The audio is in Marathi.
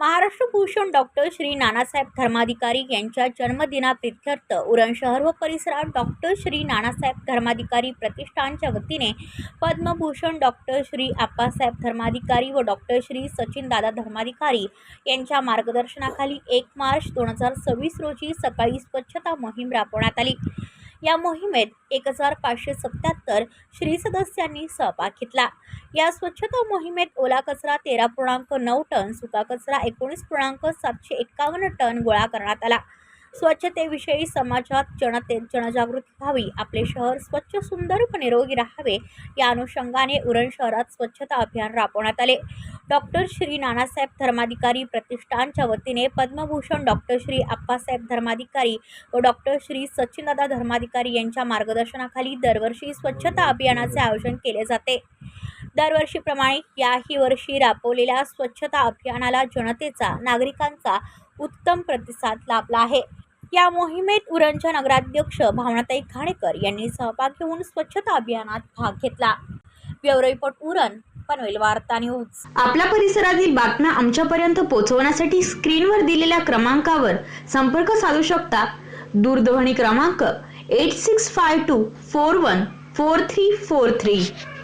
महाराष्ट्र भूषण डॉक्टर श्री नानासाहेब धर्माधिकारी यांच्या जन्मदिनाप्रीत्यर्थ उरण शहर व परिसरात डॉक्टर श्री नानासाहेब धर्माधिकारी प्रतिष्ठानच्या वतीने पद्मभूषण डॉक्टर श्री आप्पासाहेब धर्माधिकारी व डॉक्टर श्री सचिनदादा धर्माधिकारी यांच्या मार्गदर्शनाखाली 1 मार्च 2026 रोजी सकाळी स्वच्छता मोहीम राबवण्यात आली। या मोहिमेत 1577 श्री सदस्यांनी सहभाग घेतला। या स्वच्छता मोहिमेत ओला कचरा 13.9 टन, सुका कचरा 19.751 टन गोळा करण्यात आला। स्वच्छतेविषयी समाजात जनजागृती व्हावी, आपले शहर स्वच्छ, सुंदर व निरोगी राहावे या अनुषंगाने उरण शहरात स्वच्छता अभियान राबवण्यात आले। डॉक्टर श्री नानासाहेब धर्माधिकारी प्रतिष्ठानच्या वतीने पद्मभूषण डॉक्टर श्री आप्पासाहेब धर्माधिकारी व डॉक्टर श्री सचिनदादा धर्माधिकारी यांच्या मार्गदर्शनाखाली दरवर्षी स्वच्छता अभियानाचे आयोजन केले जाते। दरवर्षीप्रमाणे याही वर्षी राबवलेल्या स्वच्छता अभियानाला जनतेचा, नागरिकांचा उत्तम प्रतिसाद लाभला आहे। या मोहिमेत उरणच्या नगराध्यक्ष भावनाताई घाणेकर यांनी सहभाग घेऊन स्वच्छता अभियानात भाग घेतला। ब्युरो रिपोर्ट उरण, पनवेल वार्ता न्यूज। आपल्या परिसरातील बातम्या आमच्यापर्यंत पोहोचवण्यासाठी स्क्रीनवर दिलेल्या क्रमांकावर संपर्क साधू शकता। दूरध्वनी क्रमांक 8652414343।